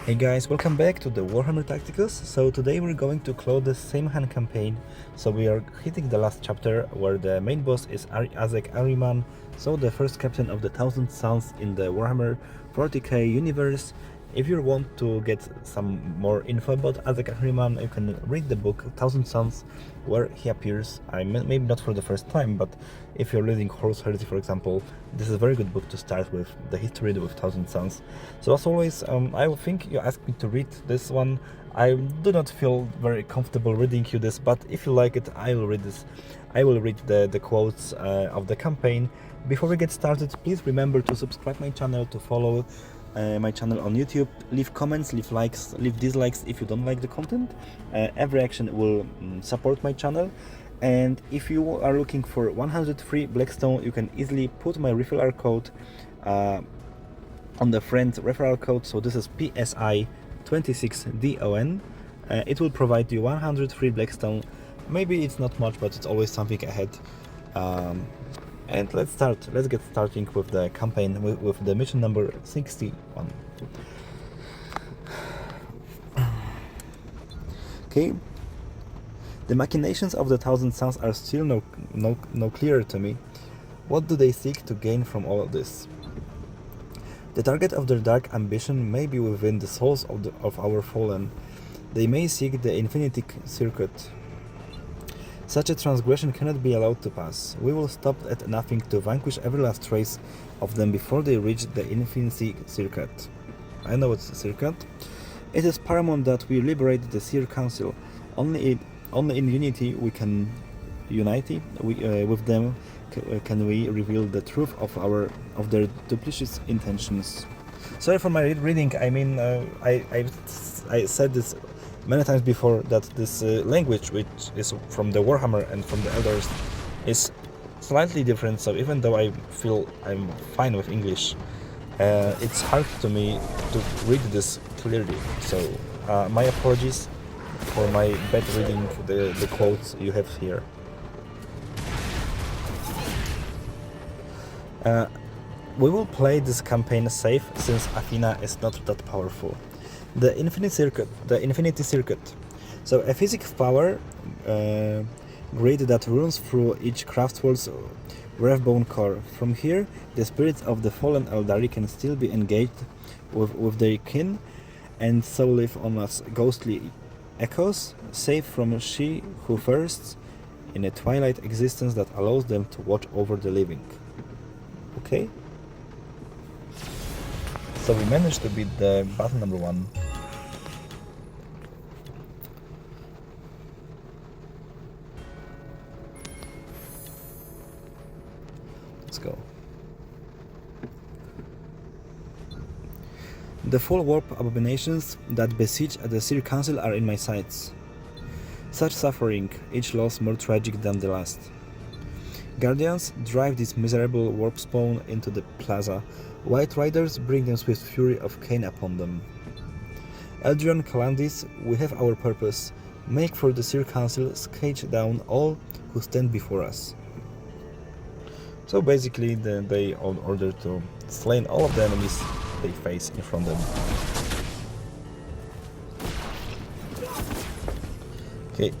Hey guys, welcome back to the Warhammer Tacticus. So today we're going to close the Saim-Hann campaign. So we are hitting the last chapter where the main boss is Ariman, so the first captain of the Thousand Suns in the Warhammer 40k universe. If you want to get some more info about Ariman, you can read the book Thousand Suns, where he appears. Maybe not for the first time, but if you're reading Horus Heresy, for example, this is a very good book to start with, the history with Thousand Suns. So as always, I think you asked me to read this one. I do not feel very comfortable reading you this, but if you like it, I will read this. I will read the quotes of the campaign. Before we get started, please remember to subscribe my channel, to follow my channel on YouTube, leave comments, leave likes, leave dislikes if you don't like the content. Every action will support my channel. And if you are looking for 100 free Blackstone, you can easily put my referral code on the friend referral code. So this is PSI26DON. It will provide you 100 free Blackstone. Maybe it's not much, but it's always something ahead. And let's get starting with the campaign, with the mission number 61. Okay. The machinations of the Thousand Suns are still no clearer to me. What do they seek to gain from all of this? The target of their dark ambition may be within the souls of our fallen. They may seek the Infinity Circuit. Such a transgression cannot be allowed to pass. We will stop at nothing to vanquish every last trace of them before they reach the Infinity Circuit. I know it's a circuit. It is paramount that we liberate the Seer Council. Only in unity we can with them can we reveal the truth of their duplicitous intentions. Sorry for my reading. I mean, I said this many times before, that this language, which is from the Warhammer and from the Elders, is slightly different. So even though I feel I'm fine with English, it's hard to me to read this clearly. So my apologies for my bad reading the quotes you have here. We will play this campaign safe, since Athena is not that powerful. The Infinity Circuit. So a physical power grid that runs through each craftworld's Wrathbone core. From here, the spirits of the fallen Eldari can still be engaged with their kin, and so live on as ghostly echoes, safe from she who thirsts in a twilight existence that allows them to watch over the living. Okay? So we managed to beat the battle number 1. Let's go. The full warp abominations that besiege the Seer Council are in my sights. Such suffering, each loss more tragic than the last. Guardians drive this miserable warp spawn into the plaza. White Riders bring them swift fury of Cain upon them. Eldrion Calandis, we have our purpose. Make for the Seer Council, scathe down all who stand before us. So basically they order to slay all of the enemies they face in front of them. Okay.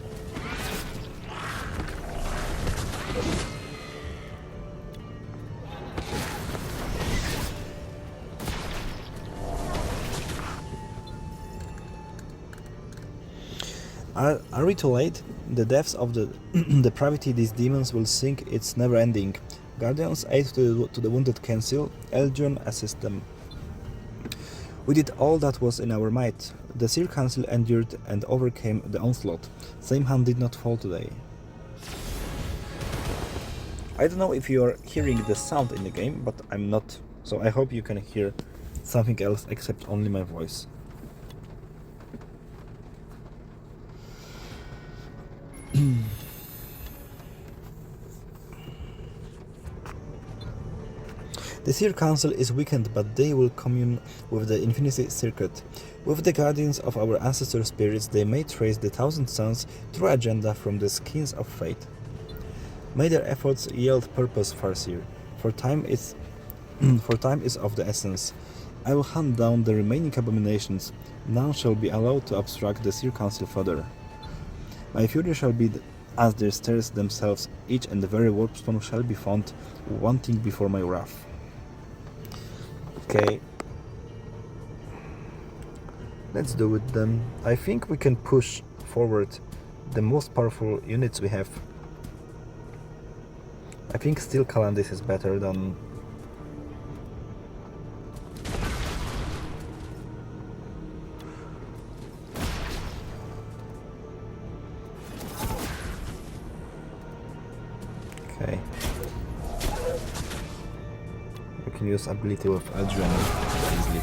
Are we too late? The depths of the depravity these demons will sink, it's never ending. Guardians aid to the wounded Council, Eldrion assist them. We did all that was in our might. The Seer Council endured and overcame the onslaught. Saim-Hann did not fall today. I don't know if you are hearing the sound in the game, but I'm not, so I hope you can hear something else except only my voice. The Seer Council is weakened, but they will commune with the Infinity Circuit. With the guardians of our ancestor spirits, they may trace the Thousand Suns through agenda from the skins of fate. May their efforts yield purpose, Farseer, for time is of the essence. I will hunt down the remaining abominations. None shall be allowed to obstruct the Seer Council further. My fury shall be as their stairs themselves, each and every warpspawn shall be found wanting before my wrath. Okay. Let's do it then. I think we can push forward the most powerful units we have. I think still Calandis is better than... Okay. We can use ability with Adrian easily.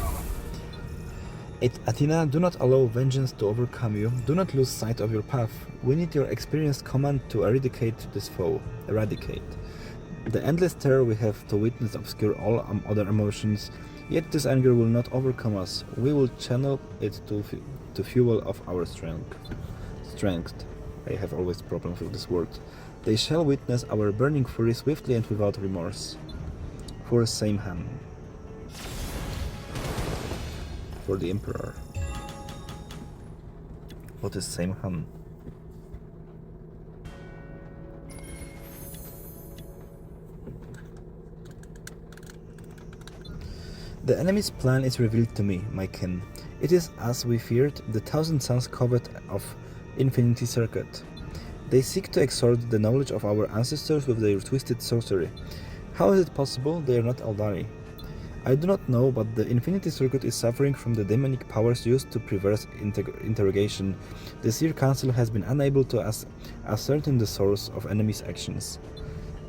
Athena, do not allow vengeance to overcome you. Do not lose sight of your path. We need your experienced command to eradicate this foe. Eradicate. The endless terror we have to witness obscure all other emotions, yet this anger will not overcome us. We will channel it to fuel of our strength. I have always problems with this word. They shall witness our burning fury swiftly and without remorse. For Saim-Hann. For the Emperor. What is Saim-Hann? The enemy's plan is revealed to me, my kin. It is, as we feared, the Thousand Suns covet of Infinity Circuit. They seek to extort the knowledge of our ancestors with their twisted sorcery. How is it possible they are not Eldari? I do not know, but the Infinity Circuit is suffering from the demonic powers used to prevent interrogation. The Seer Council has been unable to ascertain the source of enemies' actions.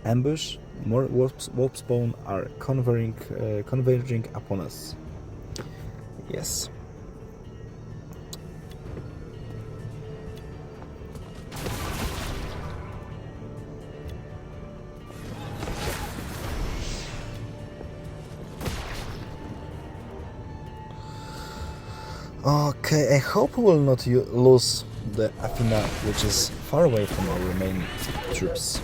Ambush, more warpspawn are converging upon us. Yes. Okay, I hope we will not lose the Athena, which is far away from our main troops.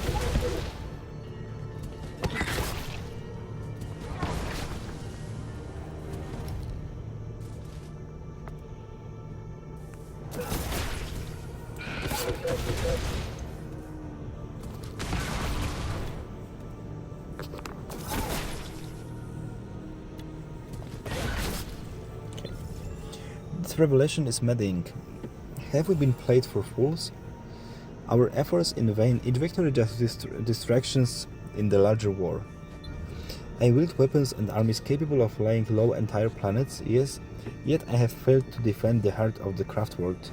This revelation is maddening. Have we been played for fools? Our efforts in vain, each victory just distractions in the larger war. I wield weapons and armies capable of laying low entire planets, yes, yet I have failed to defend the heart of the craft world.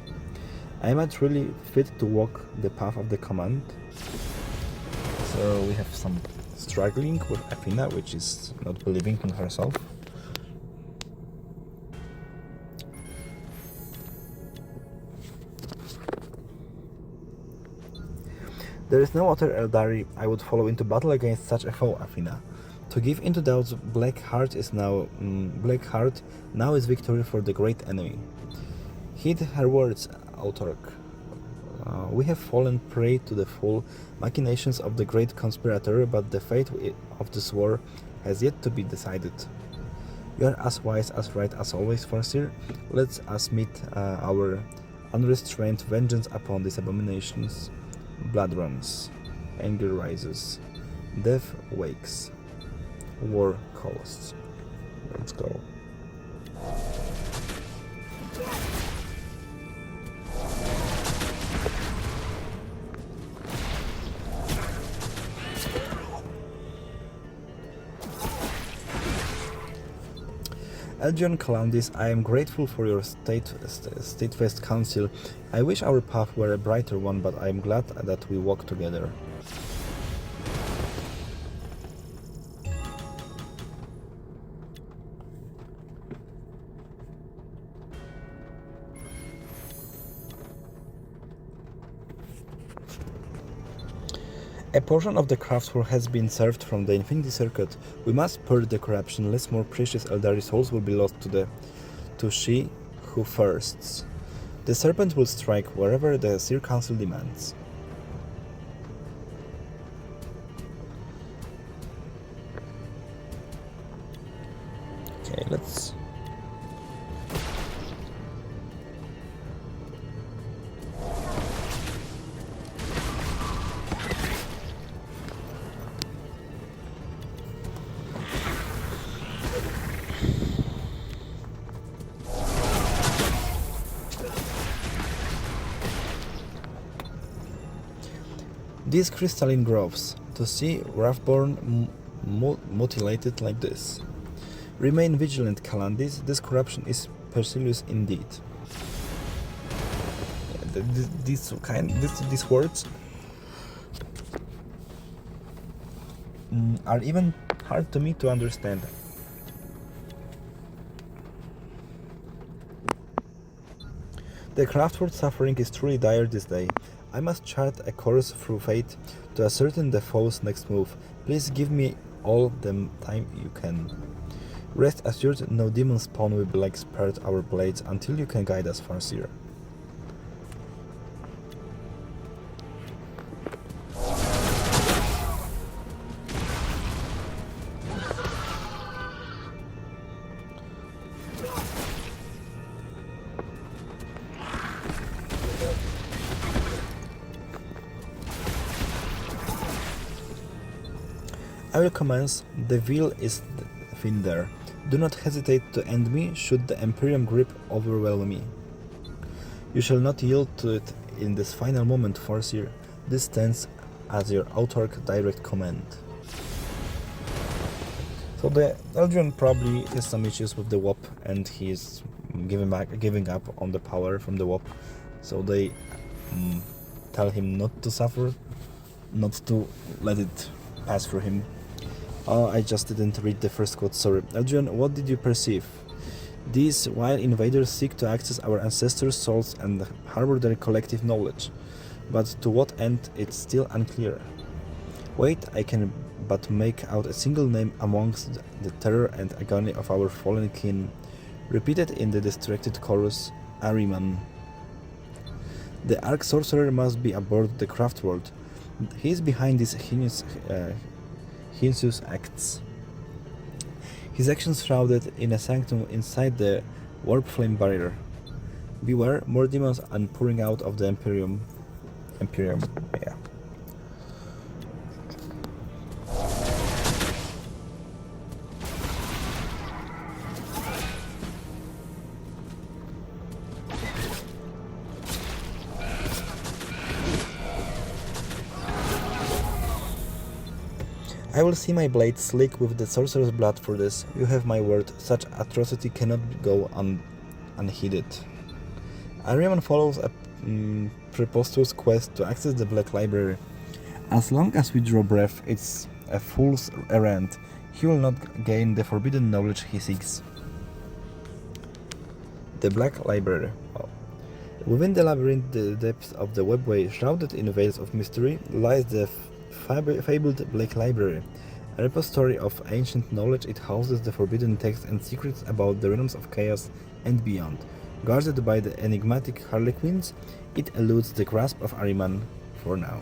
Am I truly fit to walk the path of the command? So we have some struggling with Athena, which is not believing in herself. There is no other Eldari I would follow into battle against such a foe, Athena. To give into doubt's black heart now is victory for the great enemy. Heed her words, Autarch. We have fallen prey to the full machinations of the great conspirator, but the fate of this war has yet to be decided. You are as wise as right as always, Farseer. Let us meet our unrestrained vengeance upon these abominations. Blood runs, anger rises, death wakes, war calls. Let's go. Elgion Calandis, I am grateful for your steadfast counsel. I wish our path were a brighter one, but I am glad that we walk together. A portion of the craftsware has been served from the Infinity Circuit. We must purge the corruption, lest more precious Eldari souls will be lost to she who thirsts. The serpent will strike wherever the Seer Council demands. Okay, let's These crystalline groves, to see Wrathborn mutilated like this. Remain vigilant, Calandis, this corruption is persilious indeed. These words are even hard to me to understand. The craftward suffering is truly dire this day. I must chart a course through fate to ascertain the foe's next move. Please give me all the time you can. Rest assured, no demon spawn will be like spared our blades until you can guide us, Farseer. I will commence. The veil is thin there. Do not hesitate to end me should the Imperium grip overwhelm me. You shall not yield to it in this final moment, Farseer. This stands as your autarch direct command. So the Eldrin probably has some issues with the WOP and he's giving up on the power from the WOP. So they tell him not to suffer, not to let it pass through him. Oh, I just didn't read the first quote, sorry. Eldrin, what did you perceive? These wild invaders seek to access our ancestors' souls and harbor their collective knowledge. But to what end, it's still unclear. Wait, I can but make out a single name amongst the terror and agony of our fallen kin, repeated in the distracted chorus, Ariman. The Chaos Sorcerer must be aboard the craft world. He is behind these heinous acts. His actions shrouded in a sanctum inside the warp flame barrier. Beware, more demons are pouring out of the Imperium, yeah. I will see my blade slick with the sorcerer's blood for this. You have my word, such atrocity cannot go unheeded. Ariman follows a preposterous quest to access the Black Library. As long as we draw breath, it's a fool's errand. He will not gain the forbidden knowledge he seeks. The Black Library. Oh. Within the labyrinth, the depths of the webway, shrouded in veils of mystery, lies the fabled Black Library, a repository of ancient knowledge. It houses the forbidden texts and secrets about the realms of chaos and beyond. Guarded by the enigmatic harlequins, it eludes the grasp of Ariman for now.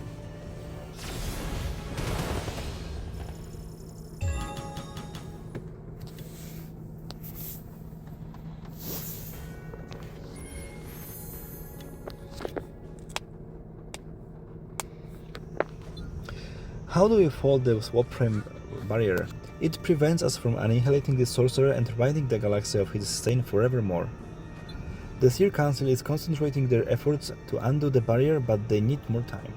How do we fold the swap frame barrier? It prevents us from annihilating the sorcerer and ridding the galaxy of his stain forevermore. The Seer Council is concentrating their efforts to undo the barrier, but they need more time.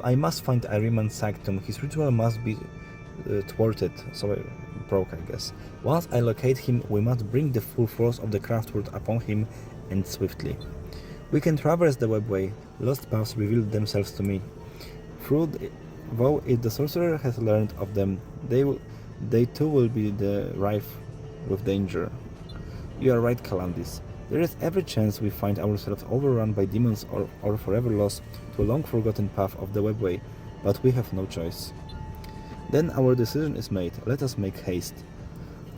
I must find Ariman's sanctum. His ritual must be thwarted, so broke, I guess. Once I locate him, we must bring the full force of the craftworld upon him, and swiftly. We can traverse the webway. Lost paths reveal themselves to me. Though if the sorcerer has learned of them, they too will be rife with danger. You are right, Calandis. There is every chance we find ourselves overrun by demons or forever lost to a long-forgotten path of the webway, but we have no choice. Then our decision is made. Let us make haste.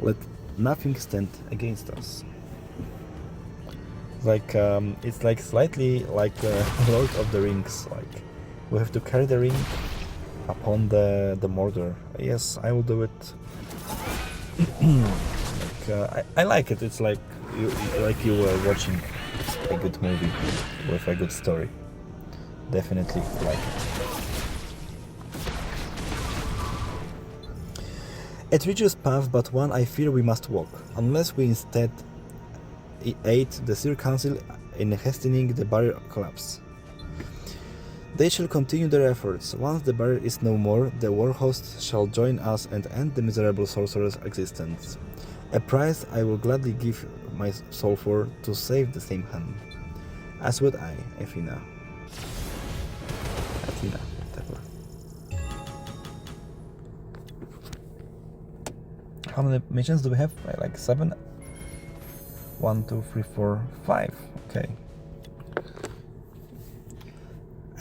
Let nothing stand against us. It's like slightly like Lord of the Rings. Like we have to carry the ring upon the Mordor. Yes, I will do it. I like it. It's like you were watching a good movie with a good story. Definitely like it. A treacherous path, but one I fear we must walk, unless we instead aid the Seer Council in hastening the barrier collapse. They shall continue their efforts. Once the barrier is no more, the war host shall join us and end the miserable sorcerer's existence. A price I will gladly give my soul for, to save the Saim-Hann. As would I, Athena. Whatever. How many missions do we have? Like 7? 1, 2, 3, 4, 5. Okay.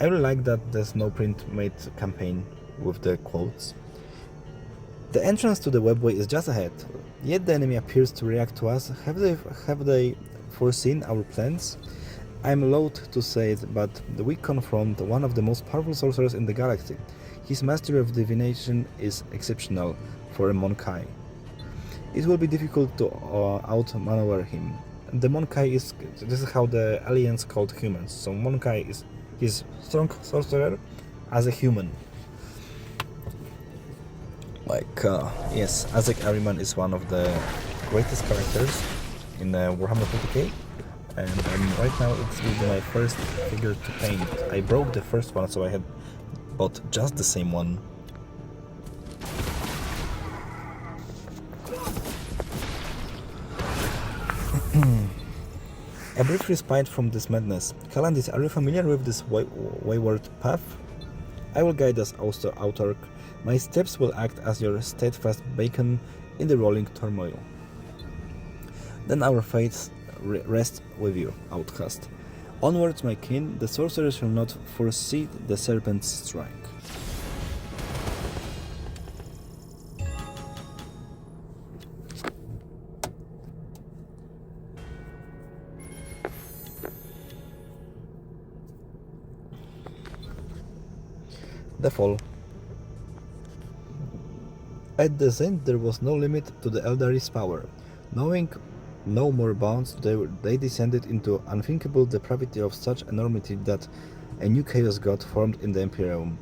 I really like that there's no print-made campaign with the quotes. The entrance to the webway is just ahead, yet the enemy appears to react to us. Have they foreseen our plans? I'm loath to say it, but we confront one of the most powerful sorcerers in the galaxy. His mastery of divination is exceptional for a Monkai. It will be difficult to outmaneuver him. The Monkai this is how the aliens called humans. So Monkai is his strong sorcerer as a human. Yes, Azek Ariman is one of the greatest characters in Warhammer 40k, and right now it's will be my first figure to paint. I broke the first one, so I had bought just the same one. A brief respite from this madness. Kalandis, are you familiar with this wayward path? I will guide us, Autark. My steps will act as your steadfast beacon in the rolling turmoil. Then our fates rest with you, outcast. Onwards, my kin, the sorcerer shall not foresee the serpent's strike. The fall. At the end there was no limit to the Eldari's power. Knowing no more bounds, they descended into unthinkable depravity of such enormity that a new chaos god formed in the Imperium.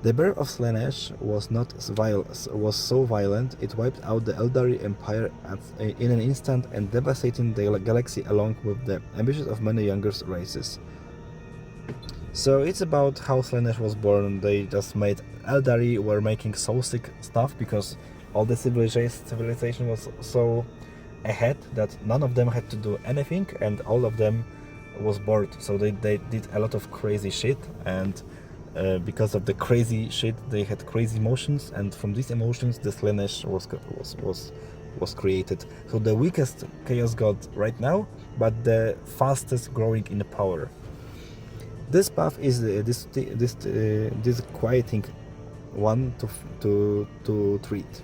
The birth of Slaanesh was so violent it wiped out the Eldari Empire in an instant and devastating the galaxy along with the ambitions of many younger races. So it's about how Slaanesh was born. They just made Eldari were making so sick stuff because all the civilization was so ahead that none of them had to do anything and all of them was bored. So they did a lot of crazy shit, and because of the crazy shit they had crazy emotions, and from these emotions the Slaanesh was created. So the weakest chaos god right now, but the fastest growing in power. This path is disquieting one to treat.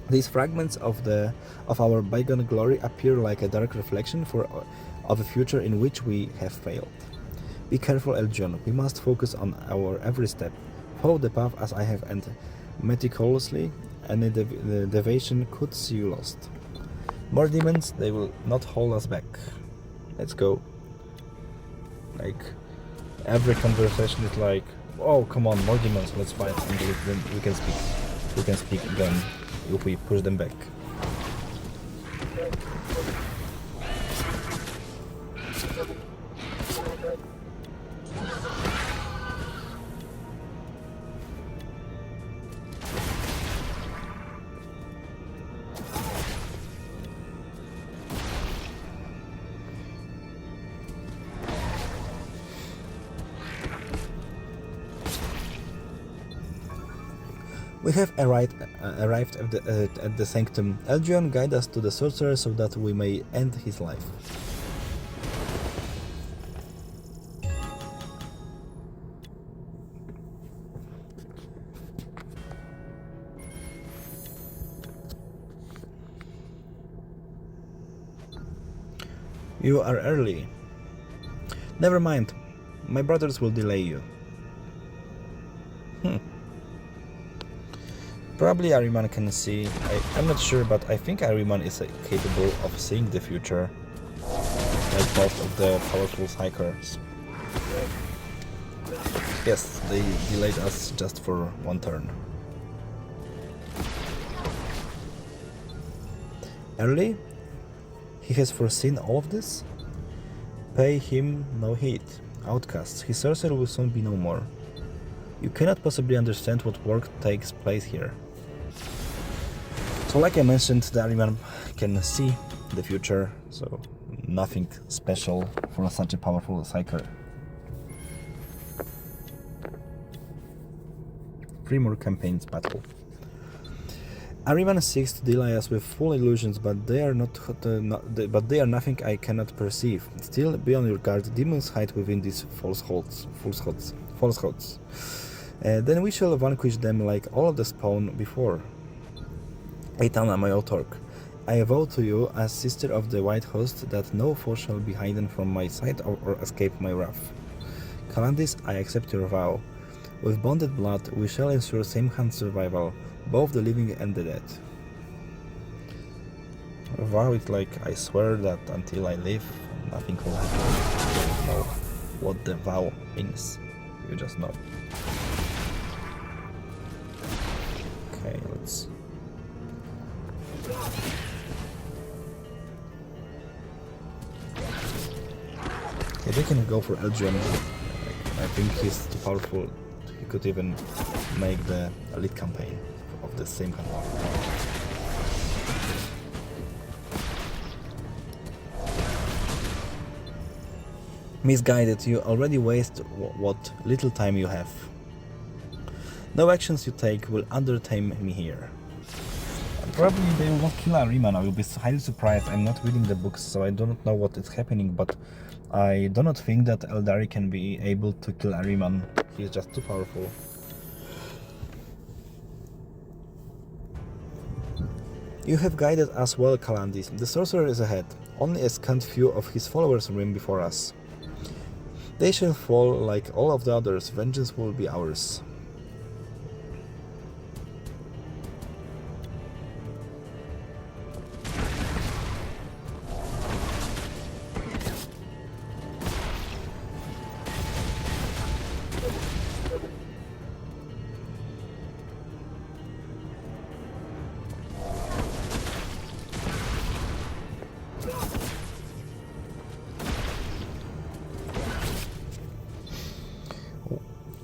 These fragments of our bygone glory appear like a dark reflection of a future in which we have failed. Be careful, Eljon. We must focus on our every step. Follow the path as I have, and meticulously. Any deviation could see you lost. More demons, they will not hold us back. Let's go. Every conversation is like, oh come on, more demons, let's fight, and then we can speak again if we push them back. We have arrived at the sanctum. Eljon, guide us to the sorcerer so that we may end his life. You are early. Never mind. My brothers will delay you. Probably Ariman can see. I'm not sure, but I think Ariman is capable of seeing the future, like most of the powerful psychers. Yes, they delayed us just for one turn. Early? He has foreseen all of this? Pay him no heed. Outcasts. His sorcerer will soon be no more. You cannot possibly understand what work takes place here. So like I mentioned, the Ariman can see the future, so nothing special for such a powerful psyker. 3 more campaigns battle. Ariman seeks to deny us with full illusions, but they are nothing I cannot perceive. Still, be on your guard. Demons hide within these falsehoods. Then we shall vanquish them like all of the spawn before. Aitana, my authork, I vow to you, as sister of the White Host, that no foe shall be hidden from my sight or escape my wrath. Calandis, I accept your vow. With bonded blood, we shall ensure Saim-Hann's survival, both the living and the dead. A vow is like, I swear that until I live, nothing will happen. You don't know what the vow means. You just know. Okay, let's... Yeah, they can go for Elgin. I think he's too powerful. He could even make the elite campaign of the same kind. Misguided, you already waste what little time you have. No actions you take will undertame me here. Probably they will not kill Ariman. I will be highly surprised. I'm not reading the books, so I do not know what is happening, but I do not think that Eldari can be able to kill Ariman. He is just too powerful. You have guided us well, Calandis. The sorcerer is ahead. Only a scant few of his followers remain before us. They shall fall like all of the others. Vengeance will be ours.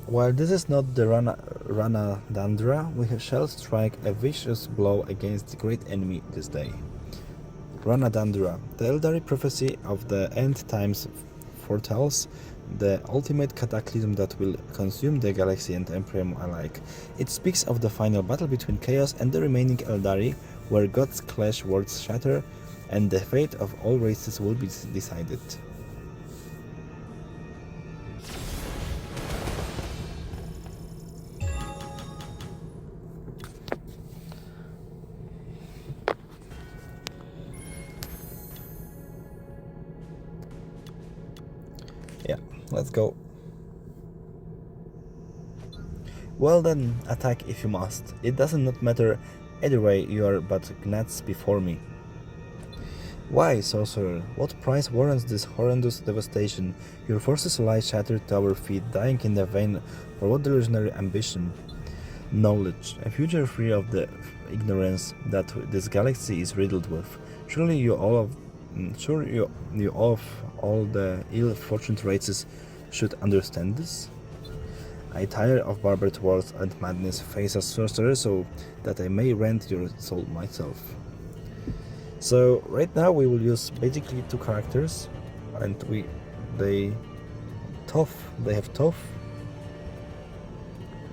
While this is not the Rana Dandra, we shall strike a vicious blow against the great enemy this day. Rana Dandra, the Eldari prophecy of the end times, foretells the ultimate cataclysm that will consume the galaxy and Empyrean alike. It speaks of the final battle between Chaos and the remaining Eldari, where gods clash, worlds shatter, and the fate of all races will be decided. Yeah, let's go. Well then, attack if you must. It does not matter either way, you are but gnats before me. Why, sorcerer? What price warrants this horrendous devastation? Your forces lie shattered to our feet, dying in the vain for what delusionary ambition? Knowledge, a future free of the ignorance that this galaxy is riddled with. Surely you of all the ill-fortunate races should understand this? I tire of barbared words and madness. Face a sorcerer so that I may rend your soul myself. So right now we will use basically 2 characters, and they have tough.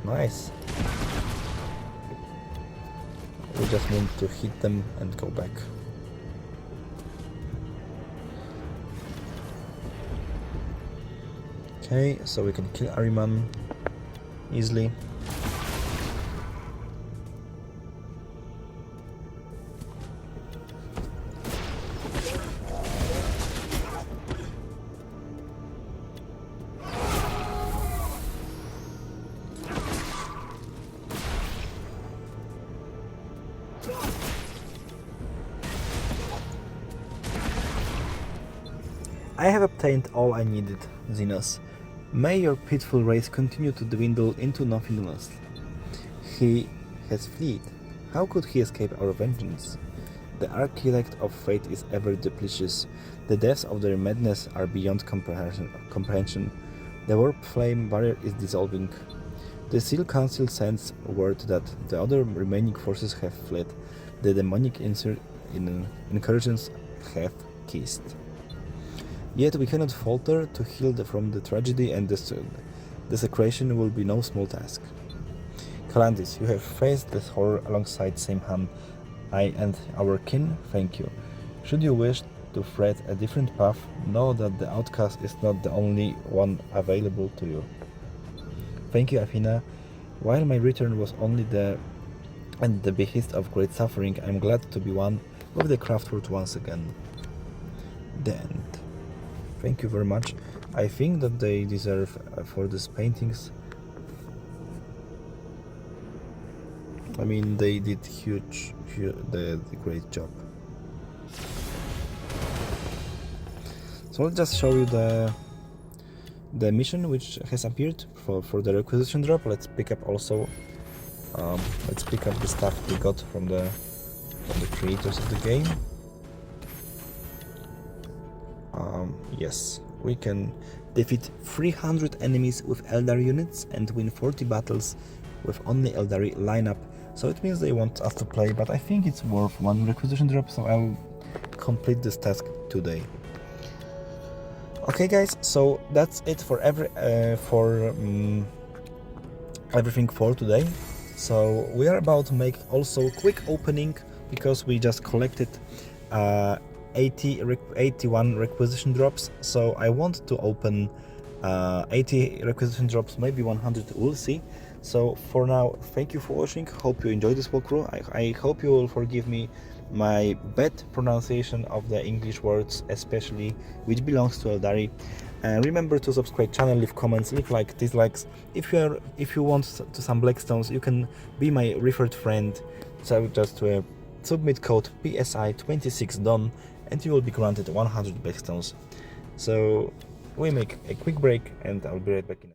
Nice. We just need to hit them and go back. Okay, so we can kill Ariman easily. I have obtained all I needed, Xenos. May your pitiful race continue to dwindle into nothingness. He has fled. How could he escape our vengeance? The architect of fate is ever duplicious. The depths of their madness are beyond comprehension. The warp flame barrier is dissolving. The Seal Council sends word that the other remaining forces have fled. The demonic incursions have ceased. Yet we cannot falter. To heal from the tragedy and desecration will be no small task. Calandis, you have faced this horror alongside Saim-Hann. I and our kin thank you. Should you wish to tread a different path, know that the outcast is not the only one available to you. Thank you, Athena. While my return was only the behest of great suffering, I am glad to be one with the craftworld once again. The end. Thank you very much. I think that they deserve for these paintings. I mean, they did the great job. So I'll just show you the mission which has appeared for the requisition drop. Let's pick up also. Let's pick up the stuff we got from the creators of the game. Yes, we can defeat 300 enemies with Eldar units and win 40 battles with only Eldari lineup. So it means they want us to play, but I think it's worth one requisition drop, so I'll complete this task today. Okay, guys, so that's it for everything for today. So we are about to make also quick opening because we just collected 81 requisition drops. So I want to open 80 requisition drops, maybe 100, we'll see. So for now, thank you for watching. Hope you enjoyed this walkthrough. I hope you will forgive me my bad pronunciation of the English words, especially which belongs to Eldari. Remember to subscribe channel, leave comments, leave like, dislikes. If you want to some blackstones, you can be my referred friend. So just submit code PSI26DON and you will be granted 100 blackstones. So we make a quick break and I'll be right back in.